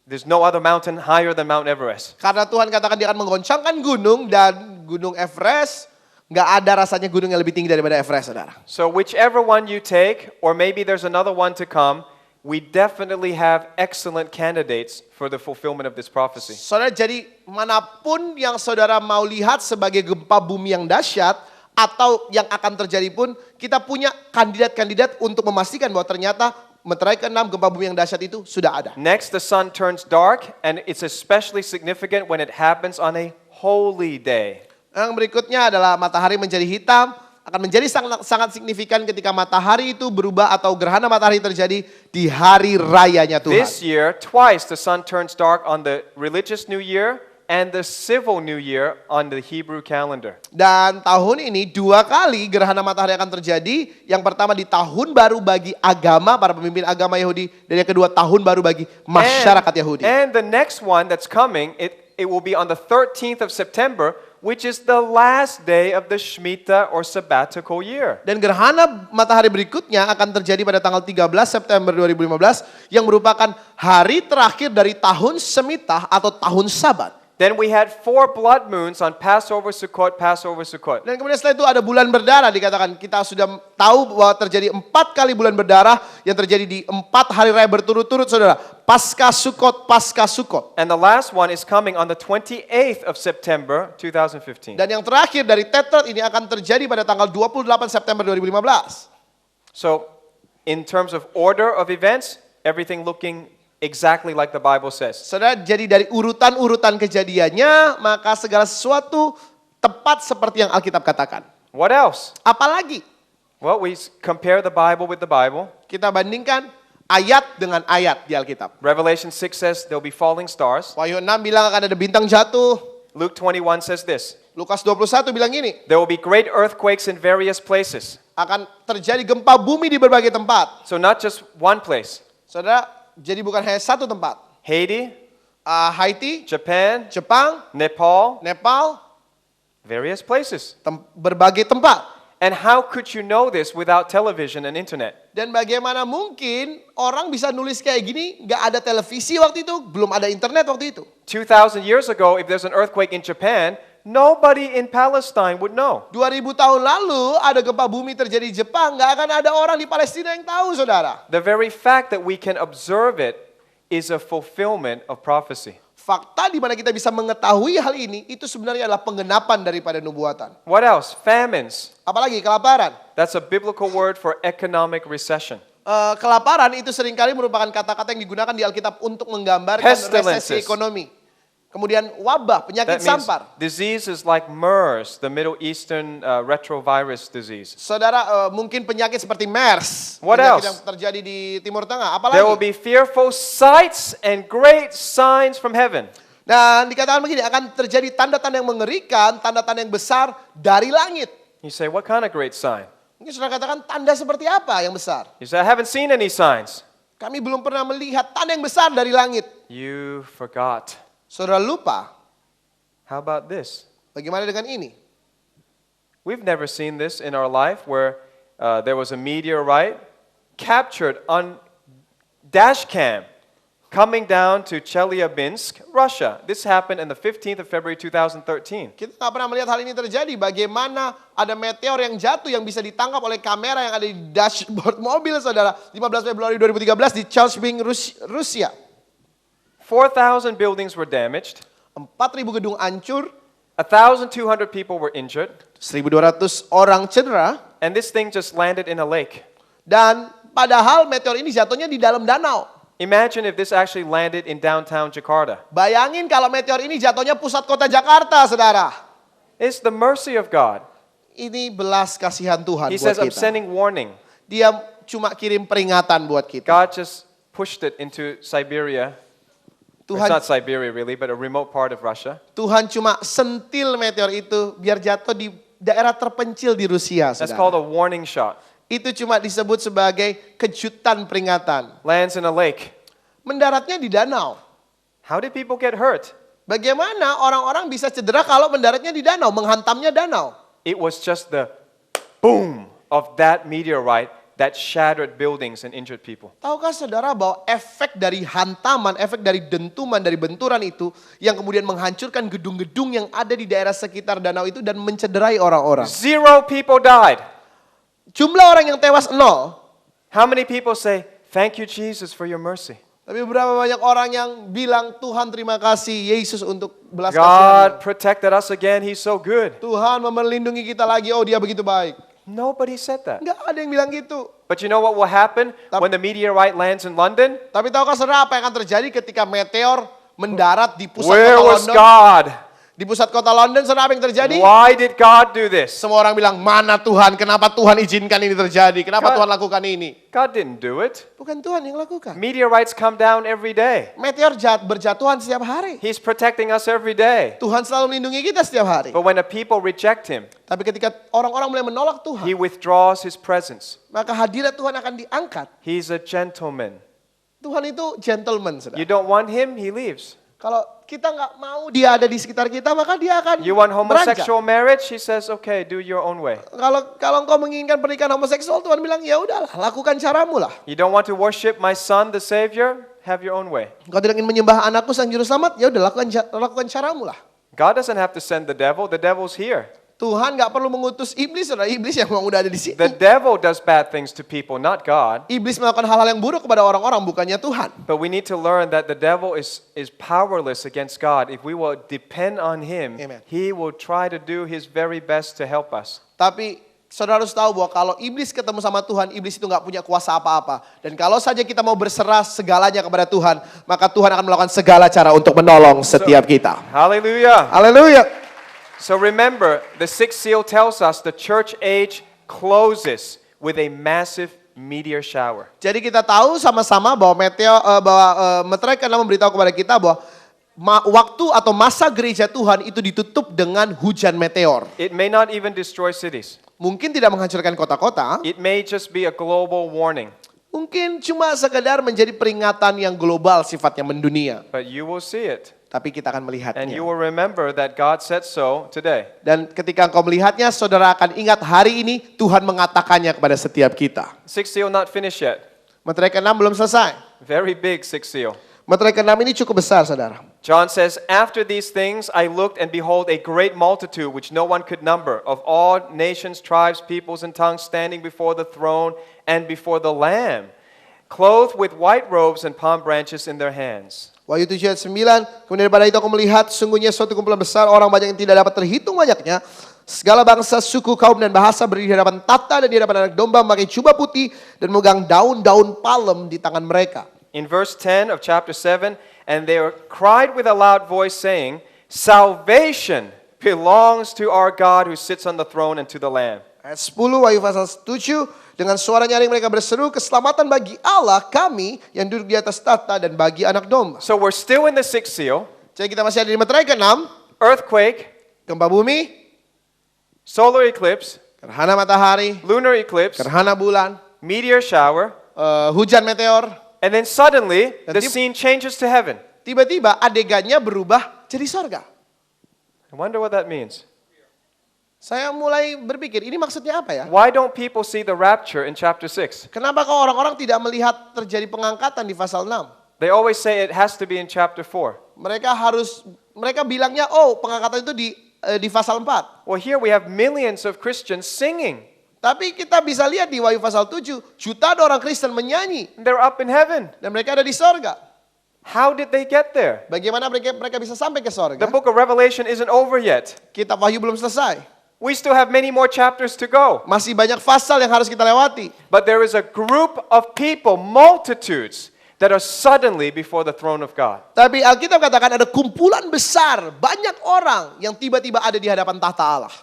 there's no other mountain higher than Mount Everest. Karena Tuhan katakan dia akan menggoncangkan gunung dan gunung Everest, nggak ada rasanya gunung yang lebih tinggi daripada Everest, saudara. So whichever one you take, or maybe there's another one to come, we definitely have excellent candidates for the fulfillment of this prophecy. Saudara, jadi manapun yang saudara mau lihat sebagai gempa bumi yang dahsyat atau yang akan terjadi pun, kita punya kandidat-kandidat untuk memastikan bahwa ternyata meterai ke-6 gempa bumi yang dahsyat itu sudah ada. Next, the sun turns dark, and it's especially significant when it happens on a holy day. Yang berikutnya adalah matahari menjadi hitam, akan menjadi sangat signifikan ketika matahari itu berubah atau gerhana matahari terjadi di hari rayanya Tuhan. This year, twice the sun turns dark on the religious new year and the civil new year on the Hebrew calendar. Dan tahun ini 2 kali gerhana matahari akan terjadi. Yang pertama di tahun baru bagi agama, para pemimpin agama Yahudi. Dan yang kedua tahun baru bagi masyarakat Yahudi. And the next one that's coming, it will be on the 13th of September, which is the last day of the Shemitah or sabbatical year. Dan gerhana matahari berikutnya akan terjadi pada tanggal 13 September 2015 yang merupakan hari terakhir dari tahun Shemitah atau tahun Sabat. Then we had 4 blood moons on Passover, Sukkot, Passover, Sukkot. Dan kemudian setelah itu ada bulan berdarah, dikatakan kita sudah tahu bahwa terjadi 4 kali bulan berdarah yang terjadi di 4 hari raya berturut-turut, saudara. Paskah Sukkot, Paskah Sukkot. And the last one is coming on the 28th of September 2015. Dan yang terakhir dari Tetrat ini akan terjadi pada tanggal 28 September 2015. So, in terms of order of events, everything looking exactly like the Bible says. Saudara, jadi dari urutan-urutan kejadiannya, maka segala sesuatu tepat seperti yang Alkitab katakan. What else? Apalagi? Well, we compare the Bible with the Bible. Kita bandingkan ayat dengan ayat di Alkitab. Revelation 6 says there'll be falling stars. Wahyu 6 bilang akan ada bintang jatuh. Luke 21 says this. Lukas 21 bilang gini, There will be great earthquakes in various places. akan terjadi gempa bumi di berbagai tempat. So not just one place. Saudara, jadi bukan hanya satu tempat. Haiti, Haiti, Japan, Jepang, Nepal, Nepal, various places. berbagai tempat. And how could you know this without television and internet? Dan bagaimana mungkin orang bisa nulis kayak gini, nggak ada televisi waktu itu, belum ada internet waktu itu. 2,000 years ago, if there's an earthquake in Japan, nobody in Palestine would know. 2000 tahun lalu ada gempa bumi terjadi di Jepang, nggak akan ada orang di Palestina yang tahu, saudara. The very fact that we can observe it is a fulfillment of prophecy. Fakta di mana kita bisa mengetahui hal ini, itu sebenarnya adalah penggenapan daripada nubuatan. What else? Famines. Apalagi kelaparan. That's a biblical word for economic recession. Kelaparan itu seringkali merupakan kata-kata yang digunakan di Alkitab untuk menggambarkan resesi Pestilences. ekonomi. Kemudian wabah, penyakit That means sampar. diseases like MERS, the Middle Eastern retrovirus disease. Saudara, mungkin penyakit seperti MERS. What penyakit else? yang terjadi di Timur Tengah. There will Apalagi? be fearful sights and great signs from heaven. Dan dikatakan begini, akan terjadi tanda-tanda yang mengerikan, tanda-tanda yang besar dari langit. You say, what kind of great sign? Mungkin saudara katakan, tanda seperti apa yang besar? You say, I haven't seen any signs. Kami belum pernah melihat tanda yang besar dari langit. You forgot. Saudara lupa, How about this? bagaimana dengan ini? We've never seen this in our life where there was a meteorite captured on dash cam coming down to Chelyabinsk, Russia. This happened on the 15th of February 2013. Kita nggak pernah melihat hal ini terjadi. Bagaimana ada meteor yang jatuh yang bisa ditangkap oleh kamera yang ada di dashboard mobil, saudara. 15 Februari 2013 di Chelyabinsk, Rusia. 4,000 buildings were damaged. 4.000 gedung hancur, 1,200 people were injured. 1.200 orang cedera. And this thing just landed in a lake. Dan padahal meteor ini jatuhnya di dalam danau. Imagine if this actually landed in downtown Jakarta. Bayangin kalau meteor ini jatuhnya pusat kota Jakarta, saudara. It's the mercy of God. ini belas kasihan Tuhan He buat says, I'm kita. sending warning. Dia cuma kirim peringatan buat kita. God just pushed it into Siberia. It's Tuhan not Siberia really, but a remote part of Russia. Tuhan cuma sentil meteor itu biar jatuh di daerah terpencil di Rusia. That's Saudara. called a warning shot. Itu cuma disebut sebagai kejutan peringatan. Lands in a lake. Mendaratnya di danau. How did people get hurt? Bagaimana orang-orang bisa cedera kalau mendaratnya di danau, menghantamnya danau? It was just the boom of that meteorite that shattered buildings and injured people. Tahukah saudara bahwa efek dari hantaman, efek dari dentuman, dari benturan itu yang kemudian menghancurkan gedung-gedung yang ada di daerah sekitar danau itu dan mencederai orang-orang. 0 people died. Jumlah orang yang tewas 0. How many people say, thank you Jesus for your mercy? Tapi berapa banyak orang yang bilang, Tuhan terima kasih Yesus untuk belas God kasihan. protected us again, He's so good. Tuhan melindungi kita lagi, oh dia begitu baik. Nobody said that. Enggak ada yang bilang gitu. But you know what will happen when the meteorite lands in London? Tapi tahukah saudara apa yang akan terjadi ketika meteor mendarat di pusat Where kota was London? God? Di pusat kota London, saudara apa yang terjadi? Why did God do this? Semua orang bilang, mana Tuhan? Kenapa Tuhan izinkan ini terjadi? Kenapa God- Tuhan lakukan ini? God didn't do it. Bukan Tuhan yang lakukan. Meteorites come down every day. Meteor berjatuhan setiap hari. He's protecting us every day. Tuhan selalu melindungi kita setiap hari. But when the people reject Him, Tapi ketika orang-orang mulai menolak Tuhan, He withdraws His presence. maka hadirat Tuhan akan diangkat. He's a gentleman. Tuhan itu gentleman, saudara. You don't want Him, He leaves. Kalau kita nggak mau dia ada di sekitar kita, maka dia akan You want beranjak. homosexual marriage? He says, okay, do your own way. Kalau engkau menginginkan pernikahan homoseksual, Tuhan bilang ya udahlah, lakukan caramu lah. You don't want to worship my Son, the Savior? Have your own way. Engkau tidak ingin menyembah anakku sang juru selamat, ya udah lakukan caramu lah. God doesn't have to send the devil's here. Tuhan nggak perlu mengutus iblis, saudara. Iblis yang memang udah ada di sini. The devil does bad things to people, not God. Iblis melakukan hal-hal yang buruk kepada orang-orang, bukannya Tuhan. But we need to learn that the devil is powerless against God. If we will depend on him, Amen. he will try to do his very best to help us. Tapi saudara harus tahu bahwa kalau iblis ketemu sama Tuhan, iblis itu nggak punya kuasa apa-apa. Dan kalau saja kita mau berserah segalanya kepada Tuhan, maka Tuhan akan melakukan segala cara untuk menolong setiap kita. Hallelujah. Haleluya. So remember, the sixth seal tells us the church age closes with a massive meteor shower. Jadi kita tahu sama-sama bahwa meterai ke-6 memberitahu kepada kita bahwa waktu atau masa gereja Tuhan itu ditutup dengan hujan meteor. It may not even destroy cities. Mungkin tidak menghancurkan kota-kota, It may just be a global warning. mungkin cuma sekedar menjadi peringatan yang global sifatnya mendunia. But you will see it. Tapi kita akan And you melihatnya. will remember that God said so today. Dan ketika engkau melihatnya, saudara akan ingat hari ini Tuhan mengatakannya kepada setiap kita. Sixth seal not finished yet. Meterai ke-6 belum selesai. Very big sixth seal. Meterai ke-6 ini cukup besar, saudara. John says, after these things I looked and behold a great multitude which no one could number, of all nations, tribes, peoples, and tongues standing before the throne and before the Lamb, clothed with white robes and palm branches in their hands. Wahyu 7 ayat 9, kemudian pada itu aku melihat sungguhnya suatu kumpulan besar orang banyak yang tidak dapat terhitung banyaknya. Segala bangsa, suku, kaum, dan bahasa berdiri di hadapan tahta dan di hadapan anak domba memakai jubah putih dan memegang daun-daun palem di tangan mereka. In verse 10 of chapter 7, and they cried with a loud voice saying, salvation belongs to our God who sits on the throne and to the Lamb. Ayat 10 Wahyu pasal 7, dengan suara nyaring mereka berseru, keselamatan bagi Allah kami yang duduk di atas tahta dan bagi anak domba. So we're still in the sixth seal. Jadi kita masih ada di meterai ke-6, Earthquake, gempa bumi, solar eclipse, gerhana matahari, lunar eclipse, gerhana bulan, meteor shower, hujan meteor. and then suddenly Dan the scene changes to heaven. Tiba-tiba adegannya berubah jadi sorga. I wonder what that means. Saya mulai berpikir, ini maksudnya apa ya? Why don't people see the rapture in chapter 6? Kenapa kok orang-orang tidak melihat terjadi pengangkatan di pasal 6? They always say it has to be in chapter 4. Mereka bilangnya, oh pengangkatan itu di pasal 4. Well, here we have millions of Christians singing. Tapi kita bisa lihat di Wahyu pasal 7, jutaan orang Kristen menyanyi. They're up in heaven. Dan mereka ada di sorga. How did they get there? Bagaimana mereka bisa sampai ke The sorga? book of Revelation isn't over yet. Kitab Wahyu belum selesai. We still have many more chapters to go. Masih banyak pasal yang harus kita lewati. But there is a group of people, multitudes, that are suddenly before the throne of God. Tapi Alkitab katakan ada kumpulan besar, banyak orang yang tiba-tiba ada di hadapan tahta Allah.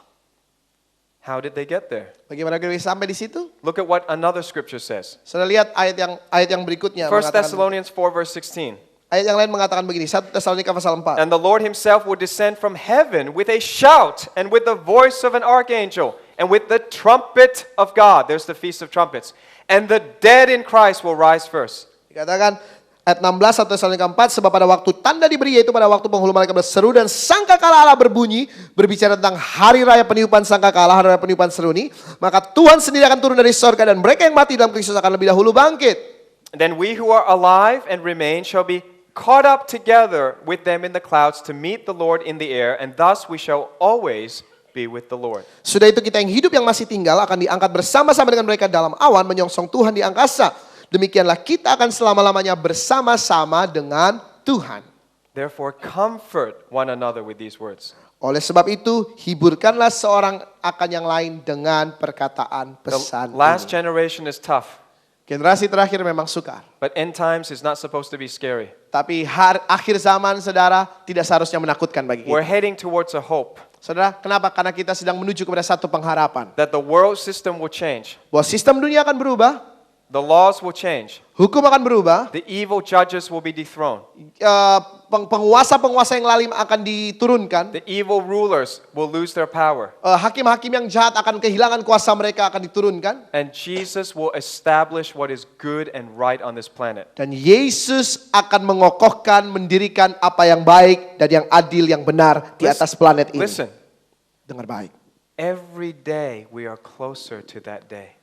How did they get there? Bagaimana kita bisa sampai di situ? Look at what another scripture says. Saudara lihat ayat yang berikutnya 1 mengatakan, Thessalonians 4 verse 16. ayat yang lain mengatakan begini, 1 Tesalonika pasal 4. And the Lord himself will descend from heaven with a shout and with the voice of an archangel and with the trumpet of God. There's the Feast of Trumpets. And the dead in Christ will rise first. Dikatakan ayat 16 1 Tesalonika 4, sebab pada waktu tanda diberi, yaitu pada waktu penghulu malaikat berseru dan sangkakala Allah berbunyi, berbicara tentang hari raya peniupan sangkakala, hari raya peniupan seruni, maka Tuhan sendiri akan turun dari sorga dan mereka yang mati dalam Kristus akan lebih dahulu bangkit. Then we who are alive and remain shall be caught up together with them in the clouds to meet the Lord in the air, and thus we shall always be with the Lord. Sudah itu kita yang hidup yang masih tinggal akan diangkat bersama-sama dengan mereka dalam awan menyongsong Tuhan di angkasa. Demikianlah kita akan selama-lamanya bersama-sama dengan Tuhan. Therefore comfort one another with these words. Oleh sebab itu, hiburkanlah seorang akan yang lain dengan perkataan The pesan last ini. generation is tough, Generasi terakhir memang sukar. but end times is not supposed to be scary. Tapi akhir zaman, saudara, tidak seharusnya menakutkan bagi We're kita. heading towards a hope Saudara, kenapa? Karena kita sedang menuju kepada satu pengharapan. that the world system will change. Bahwa sistem dunia akan berubah, The laws will change. hukum akan berubah, The evil judges will be dethroned. penguasa-penguasa yang lalim akan diturunkan, The evil rulers will lose their power. hakim-hakim yang jahat akan kehilangan kuasa mereka, akan diturunkan. And Jesus will establish what is good and right on this planet. Dan Yesus akan mengokohkan, mendirikan apa yang baik dan yang adil, yang benar di atas planet ini. Listen, Dengar baik. every day we are closer to that day.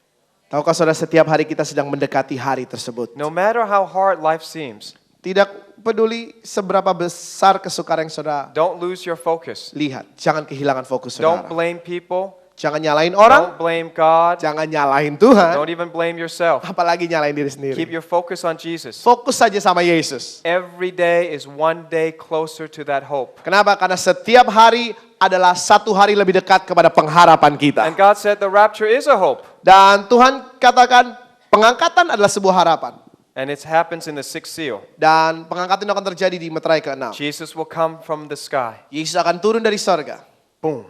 Tahukah saudara, setiap hari kita sedang mendekati hari tersebut. No matter how hard life seems, Tidak peduli seberapa besar kesukaran yang saudara don't lose your focus. lihat. Jangan kehilangan fokus Don't saudara. blame people. Jangan nyalain orang. Don't blame God. Jangan nyalahin Tuhan. Don't even blame yourself. Apalagi nyalain diri Keep sendiri. your focus on Jesus. Fokus saja sama Yesus. Every day is one day closer to that hope. Kenapa? Karena setiap hari adalah satu hari lebih dekat kepada pengharapan kita. And God said the rapture is a hope. Dan Tuhan katakan pengangkatan adalah sebuah harapan. And it happens in the sixth seal. Dan pengangkatan itu akan terjadi di meterai ke-6. Jesus will come from the sky. Yesus akan turun dari sorga. Boom.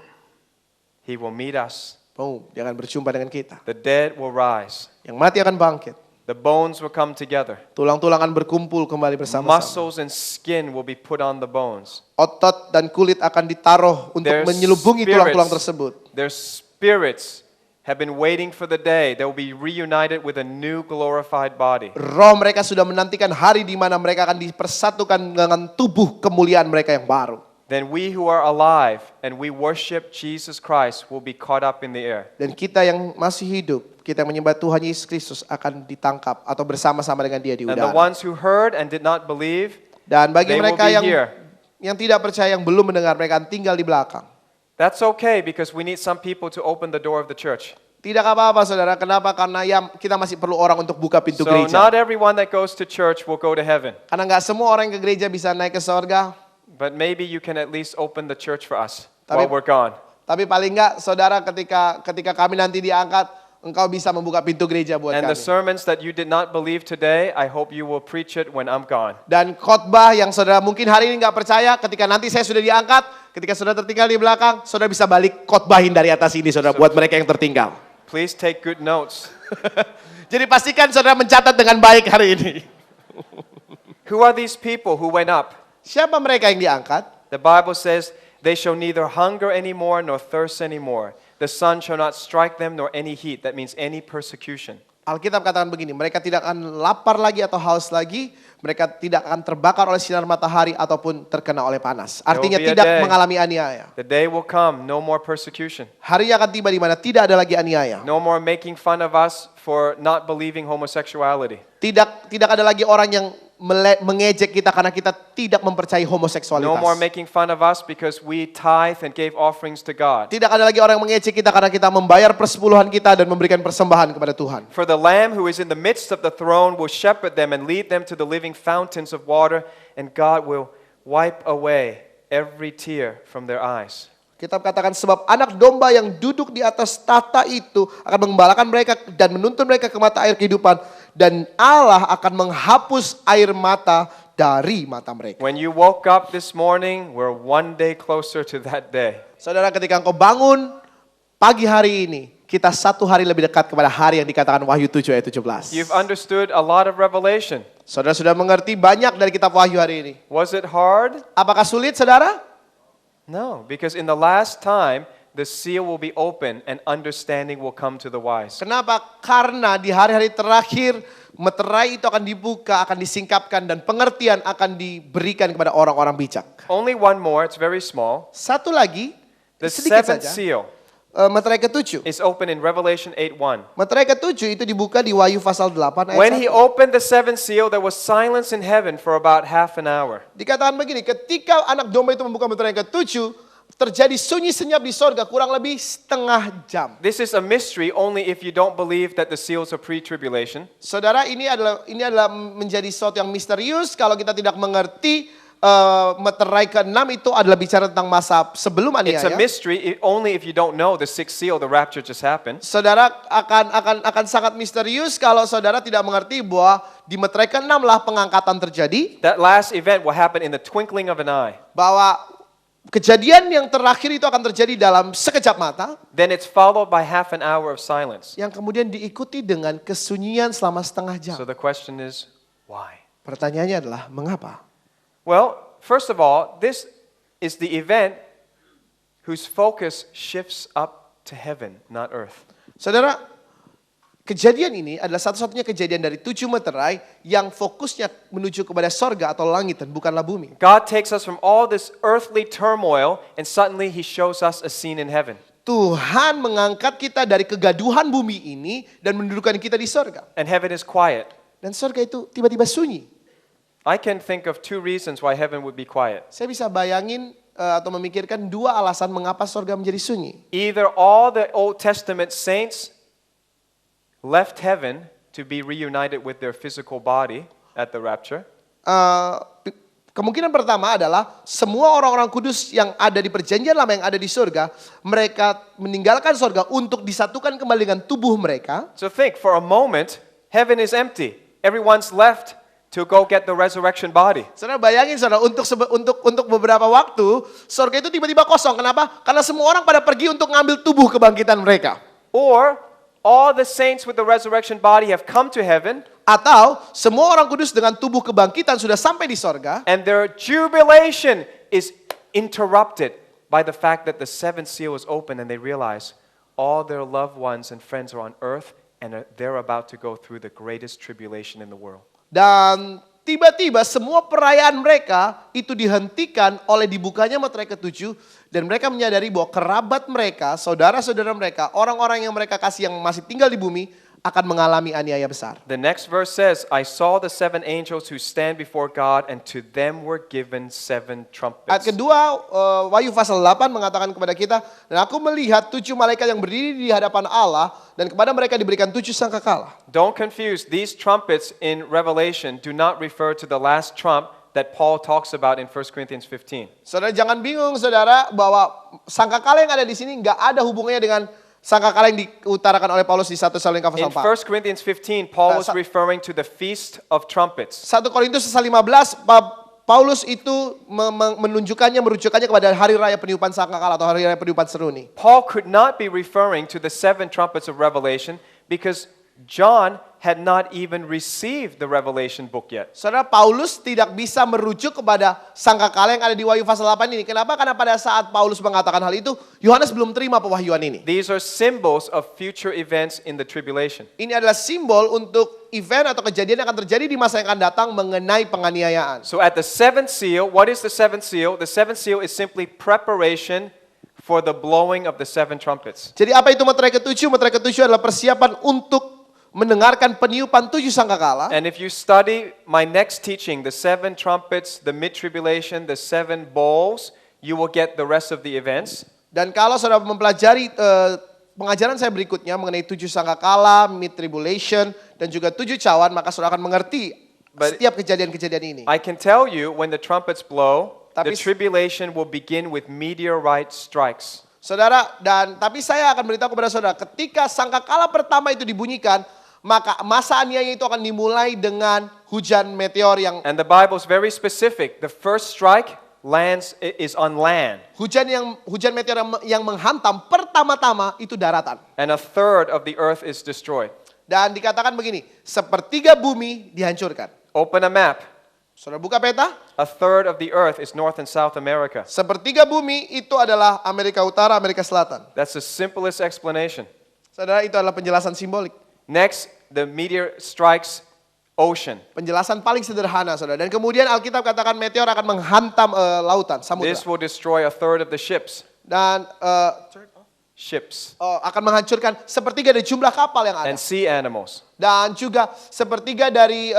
He will meet us. Boom, dia akan berjumpa dengan kita. The dead will rise. Yang mati akan bangkit. The bones will come together. Tulang-tulang akan berkumpul kembali bersama-sama. Muscles and skin will be put on the bones. Otot dan kulit akan ditaruh untuk Their menyelubungi tulang-tulang tersebut. Their spirits have been waiting for the day they will be reunited with a new glorified body. Roh mereka sudah menantikan hari di mana mereka akan dipersatukan dengan tubuh kemuliaan mereka yang baru. Then we who are alive and we worship Jesus Christ will be caught up in the air. Dan kita yang masih hidup, kita yang menyembah Tuhan Yesus Kristus akan ditangkap atau bersama-sama dengan dia di And the udara. ones who heard and did not believe, Dan bagi they will mereka be yang here. tidak percaya, yang belum mendengar, mereka akan tinggal di belakang. That's okay because we need some people to open the door of the church. Tidak apa-apa saudara, kenapa? Karena ya kita masih perlu orang untuk buka pintu So gereja. not everyone that goes to church will go to heaven, Karena nggak semua orang yang ke gereja bisa naik ke sorga. but maybe you can at least open the church for us Tapi- while we're gone. Tapi paling nggak saudara, ketika kami nanti diangkat, engkau bisa membuka pintu gereja buat And the kami. sermons that you did not believe today, I hope you will preach it when I'm gone. Dan khotbah yang saudara mungkin hari ini nggak percaya, ketika nanti saya sudah diangkat, ketika saudara tertinggal di belakang, saudara bisa balik khotbahin dari atas ini saudara buat mereka yang tertinggal. Please take good notes. Jadi pastikan saudara mencatat dengan baik hari ini. Who are these people who went up? Siapa mereka yang diangkat? The Bible says, they shall neither hunger anymore nor thirst anymore. The sun shall not strike them nor any heat. That means any persecution. Alkitab katakan begini, mereka tidak akan lapar lagi atau haus lagi, mereka tidak akan terbakar oleh sinar matahari ataupun terkena oleh panas. Artinya There will be a tidak day. mengalami aniaya. The day will come, no more persecution. Hari akan tiba di mana tidak ada lagi aniaya. No more making fun of us for not believing homosexuality. Tidak ada lagi orang yang mengejek kita karena kita tidak mempercayai homoseksualitas. No more making fun of us because we tithe and gave offerings to God. Tidak ada lagi orang yang mengejek kita karena kita membayar persepuluhan kita dan memberikan persembahan kepada Tuhan. For the Lamb who is in the midst of the throne will shepherd them and lead them to the living fountains of water, and God will wipe away every tear from their eyes. Kitab katakan sebab anak domba yang duduk di atas tahta itu akan mengembalakan mereka dan menuntun mereka ke mata air kehidupan, dan Allah akan menghapus air mata dari mata mereka. When you woke up this morning, we're one day closer to that day. Saudara, ketika engkau bangun pagi hari ini kita 1 hari lebih dekat kepada hari yang dikatakan Wahyu 7 ayat 17. You've understood a lot of revelation. Saudara sudah mengerti banyak dari kitab Wahyu hari ini. Was it hard? Apakah sulit, saudara? No, because in the last time, the seal will be open and understanding will come to the wise. Kenapa? Karena di hari-hari terakhir meterai itu akan dibuka, akan disingkapkan dan pengertian akan diberikan kepada orang-orang bijak. Only one more, it's very small. Satu lagi, The sedikit seventh saja. seal Meterai ke-7. is open in Revelation 8:1. Meterai ke-7 itu dibuka di Wahyu pasal 8 ayat When he 1. opened the seventh seal, there was silence in heaven for about half an hour. Dikatakan begini, ketika anak domba itu membuka meterai ke-7, terjadi sunyi senyap di sorga kurang lebih setengah jam. This is a mystery only if you don't believe that the seals are pre-tribulation. Saudara, ini adalah menjadi sesuatu yang misterius kalau kita tidak mengerti meterai ke-6 itu adalah bicara tentang masa sebelum It's a aniaya. mystery only if you don't know the sixth seal, the rapture just happened. Saudara akan sangat misterius kalau saudara tidak mengerti bahwa di meterai ke-6 lah pengangkatan terjadi, That last event will happen in the twinkling of an eye. bahwa kejadian yang terakhir itu akan terjadi dalam sekejap mata, Then it's followed by half an hour of silence. yang kemudian diikuti dengan kesunyian selama setengah jam. So the question is, why? Pertanyaannya adalah mengapa? Well, first of all, this is the event whose focus shifts up to heaven, not earth. Saudara, kejadian ini adalah satu-satunya kejadian dari 7 meterai yang fokusnya menuju kepada sorga atau langit dan bukanlah bumi. God takes us from all this earthly turmoil and suddenly he shows us a scene in heaven. Tuhan mengangkat kita dari kegaduhan bumi ini dan mendudukkan kita di sorga. And heaven is quiet. Dan sorga itu tiba-tiba sunyi. I can think of 2 reasons why heaven would be quiet. Saya bisa bayangin atau memikirkan 2 alasan mengapa sorga menjadi sunyi. Either all the Old Testament saints left heaven to be reunited with their physical body at the rapture, Kemungkinan pertama adalah semua orang-orang kudus yang ada di perjanjian lama yang ada di surga, mereka meninggalkan surga untuk disatukan kembali dengan tubuh mereka. so think for a moment, heaven is empty. Everyone's left to go get the resurrection body. Saudara bayangin saudara, untuk beberapa waktu surga itu tiba-tiba kosong. Kenapa? Karena semua orang pada pergi untuk ngambil tubuh kebangkitan mereka. Or all the saints with the resurrection body have come to heaven Atau semua orang kudus dengan tubuh kebangkitan sudah sampai di sorga, and their jubilation is interrupted by the fact that the seventh seal is open and they realize all their loved ones and friends are on earth and they're about to go through the greatest tribulation in the world. dan tiba-tiba semua perayaan mereka itu dihentikan oleh dibukanya meterai ke-7 dan mereka menyadari bahwa kerabat mereka, saudara-saudara mereka, orang-orang yang mereka kasih yang masih tinggal di bumi akan mengalami aniaya besar. The next verse says, I saw the 7 angels who stand before God and to them were given 7 Ayat trumpets. kedua, Wahyu pasal 8 mengatakan kepada kita, dan aku melihat 7 malaikat yang berdiri di hadapan Allah dan kepada mereka diberikan 7 sangkakala. Don't confuse, these trumpets in Revelation do not refer to the last trump that Paul talks about in 1 Corinthians 15. Saudara jangan bingung saudara bahwa sangkakala yang ada di sini nggak ada hubungannya dengan sangkakala yang diutarakan oleh Paulus di 1 Tesalonika In pasal 1 4. Corinthians 15, Paul was Sa- referring to the Feast of Trumpets. 1 Korintus pasal 15, Paulus itu merujukannya kepada hari raya peniupan sangkakala atau hari raya peniupan seruni. Paul could not be referring to the 7 trumpets of Revelation because John had not even received the Revelation book yet. Saudara, Paulus tidak bisa merujuk kepada sangkakala yang ada di Wahyu pasal 8 ini. Kenapa? Karena pada saat Paulus mengatakan hal itu, Yohanes belum terima pewahyuan ini. These are symbols of future events in the tribulation. Ini adalah simbol untuk event atau kejadian yang akan terjadi di masa yang akan datang mengenai penganiayaan. So at the 7th seal, what is the 7th seal? The 7th seal is simply preparation for the blowing of the 7 trumpets. Jadi apa itu meterai ke-7? Meterai ke-7 adalah persiapan untuk mendengarkan peniupan 7 sangkakala. And if you study my next teaching, the 7 trumpets, the mid-tribulation, the 7 bowls, you will get the rest of the events. Dan kalau saudara mempelajari pengajaran saya berikutnya mengenai 7 sangkakala, mid-tribulation, dan juga 7 cawan, maka saudara akan mengerti setiap kejadian-kejadian ini. I can tell you when the trumpets blow, the Tapi- tribulation will begin with meteorite strikes. Saudara, tapi saya akan beritahu kepada saudara, ketika sangkakala pertama itu dibunyikan, maka masa aniaya itu akan dimulai dengan hujan meteor yang And the Bible is very specific. The first strike is on land, Hujan meteor yang menghantam pertama-tama itu daratan. and a third of the earth is destroyed. Dan dikatakan begini, sepertiga bumi dihancurkan. Open a map. Saudara buka peta, A third of the earth is North and South America. sepertiga bumi itu adalah Amerika Utara, Amerika Selatan. That's the simplest explanation. Saudara, itu adalah penjelasan simbolik. Next, the meteor strikes ocean. Penjelasan paling sederhana, saudara. Dan kemudian Alkitab katakan meteor akan menghantam lautan, samudra. This will destroy a third of the ships. Dan akan menghancurkan sepertiga dari jumlah kapal yang ada. And sea animals. Dan juga sepertiga dari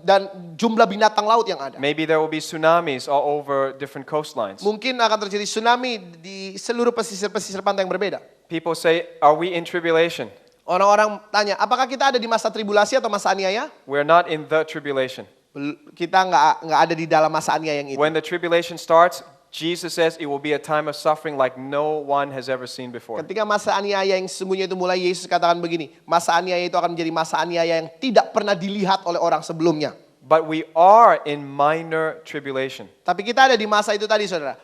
dan jumlah binatang laut yang ada. Maybe there will be tsunamis all over different coastlines. Mungkin akan terjadi tsunami di seluruh pesisir-pesisir pantai yang berbeda. People say, are we in tribulation? Orang-orang tanya, apakah kita ada di masa tribulasi atau masa aniaya? We're not in the tribulation. Kita nggak ada di dalam masa aniaya yang itu. When the tribulation starts, Jesus says it will be a time of suffering like no one has ever seen before. Ketika masa aniaya yang sesungguhnya itu mulai, Yesus katakan begini, masa aniaya itu akan menjadi masa aniaya yang tidak pernah dilihat oleh orang sebelumnya. But we are in minor tribulation. Tapi kita ada di masa itu tadi, saudara.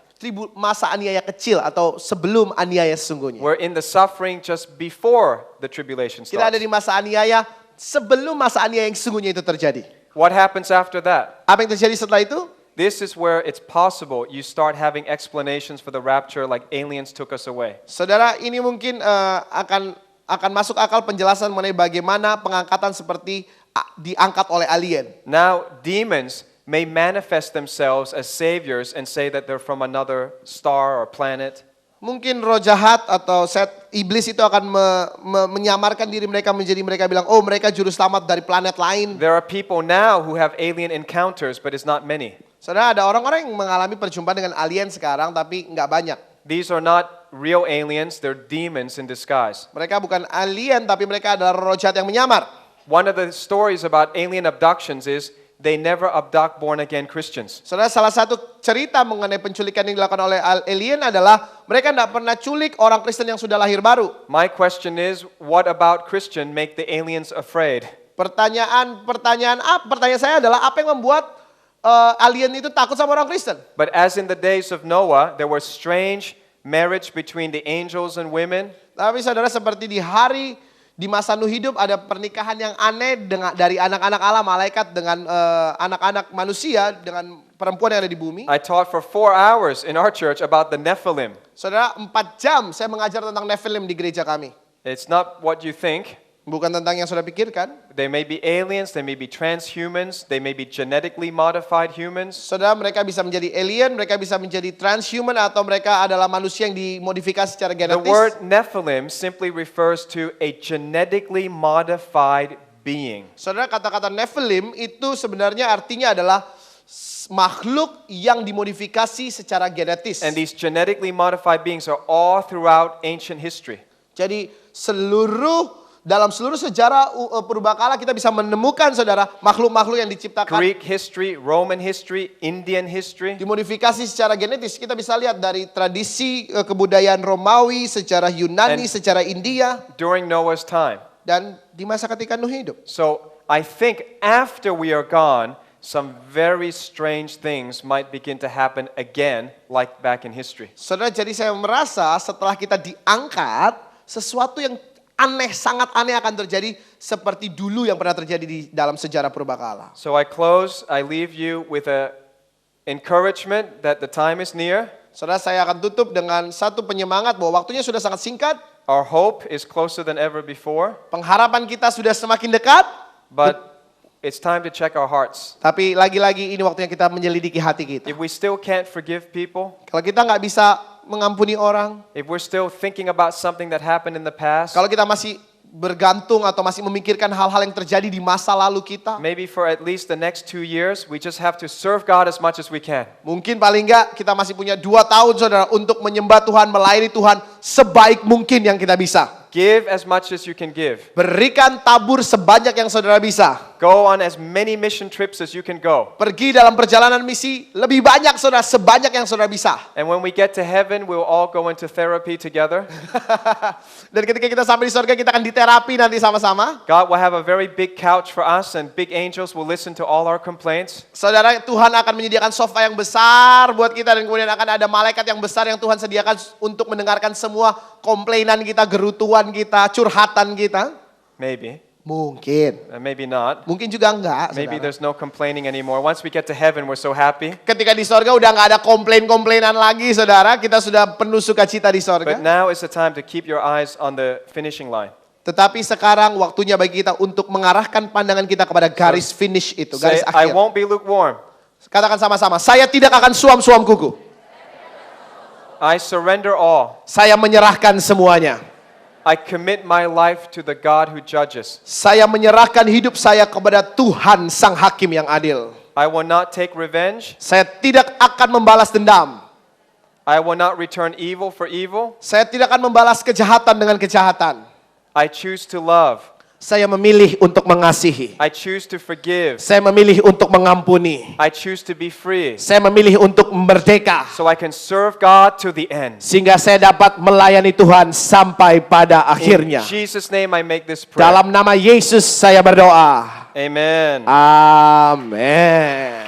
Masa aniaya kecil atau sebelum aniaya sesungguhnya. We're in the suffering just before the tribulation Kita ada starts. di masa aniaya sebelum masa aniaya yang sesungguhnya itu terjadi. What happens after that? Apa yang terjadi setelah itu? This is where it's possible you start having explanations for the rapture like aliens took us away. Saudara, ini mungkin akan masuk akal penjelasan mengenai bagaimana pengangkatan seperti diangkat oleh alien. Now, demons may manifest themselves as saviors and say that they're from another star or planet. Mungkin roh jahat atau iblis itu akan menyamarkan diri mereka menjadi mereka bilang, oh mereka juru selamat dari planet lain. There are people now who have alien encounters, but it's not many. Saudara, ada orang-orang yang mengalami perjumpaan dengan alien sekarang, tapi nggak banyak. These are not real aliens, they're demons in disguise. Mereka bukan alien, tapi mereka adalah roh jahat yang menyamar. One of the stories about alien abductions is they never abduct born-again Christians. Saudara, salah satu cerita mengenai penculikan yang dilakukan oleh alien adalah mereka tidak pernah culik orang Kristen yang sudah lahir baru. My question is, what about Christian make the aliens afraid? Pertanyaan saya adalah apa yang membuat alien itu takut sama orang Kristen? But as in the days of Noah, there was strange marriage between the angels and women. Tapi saudara, seperti di masa Nuh hidup ada pernikahan yang aneh dari anak-anak Allah, malaikat dengan anak-anak manusia, dengan perempuan yang ada di bumi. I taught for 4 hours in our church about the Nephilim. Saudara, 4 jam saya mengajar tentang Nephilim di gereja kami. It's not what you think. Bukan tentang yang saudara pikirkan. They may be aliens, they may be transhumans, they may be genetically modified humans. Saudara, mereka bisa menjadi alien, mereka bisa menjadi transhuman, atau mereka adalah manusia yang dimodifikasi secara The genetis. word Nephilim simply refers to a genetically modified being. Saudara, kata-kata Nephilim itu sebenarnya artinya adalah makhluk yang dimodifikasi secara genetis. And these genetically modified beings are all throughout ancient history. Jadi dalam seluruh sejarah purbakala kita bisa menemukan, saudara, makhluk-makhluk yang diciptakan Greek history, Roman history, Indian history. dimodifikasi secara genetis. Kita bisa lihat dari tradisi kebudayaan Romawi, secara Yunani, secara India, During Noah's time. dan di masa ketika Nuh hidup. So I think after we are gone, some very strange things might begin to happen again, like back in history. Saudara, jadi saya merasa setelah kita diangkat, sesuatu yang sangat aneh akan terjadi seperti dulu yang pernah terjadi di dalam sejarah purbakala. So I leave you with a encouragement that the time is near. Saudara, saya akan tutup dengan satu penyemangat bahwa waktunya sudah sangat singkat. Our hope is closer than ever before, Pengharapan kita sudah semakin dekat. but it's time to check our hearts. Tapi lagi-lagi ini waktunya kita menyelidiki hati kita. If we still can't forgive people, Kalau kita nggak bisa mengampuni orang, if we're still thinking about something that happened in the past, kalau kita masih bergantung atau masih memikirkan hal-hal yang terjadi di masa lalu kita, maybe for at least the next 2 years, we just have to serve God as much as we can. mungkin paling nggak kita masih punya 2 tahun, saudara, untuk menyembah Tuhan, melayani Tuhan sebaik mungkin yang kita bisa. Give as much as you can give. Berikan tabur sebanyak yang saudara bisa. Go on as many mission trips as you can go. Pergi dalam perjalanan misi lebih banyak saudara, sebanyak yang saudara bisa. And when we get to heaven, we'll all go into therapy together. Dan ketika kita sampai di surga, kita akan diterapi nanti sama-sama. God will have a very big couch for us, and big angels will listen to all our complaints. Saudara, Tuhan akan menyediakan sofa yang besar buat kita, dan kemudian akan ada malaikat yang besar yang Tuhan sediakan untuk mendengarkan semua komplainan kita, gerutuan kita, curhatan kita. Maybe. Mungkin. Maybe not. Mungkin juga enggak, Maybe saudara. there's no complaining anymore. Once we get to heaven, we're so happy. Ketika di sorga udah nggak ada komplain-komplainan lagi, saudara. Kita sudah penuh sukacita di sorga. But now is the time to keep your eyes on the finishing line. Tetapi sekarang waktunya bagi kita untuk mengarahkan pandangan kita kepada garis finish itu, Say, garis I akhir. won't be lukewarm. Katakan sama-sama, saya tidak akan suam-suam kuku. I surrender all. Saya menyerahkan semuanya. I commit my life to the God who judges. Saya menyerahkan hidup saya kepada Tuhan Sang Hakim yang adil. I will not take revenge. Saya tidak akan membalas dendam. I will not return evil for evil. Saya tidak akan membalas kejahatan dengan kejahatan. I choose to love. Saya memilih untuk mengasihi. I choose to forgive. Saya memilih untuk mengampuni. I choose to be free. Saya memilih untuk merdeka. So I can serve God to the end. Sehingga saya dapat melayani Tuhan sampai pada In akhirnya. Jesus' name I make this prayer. Dalam nama Yesus saya berdoa. Amen. Amin.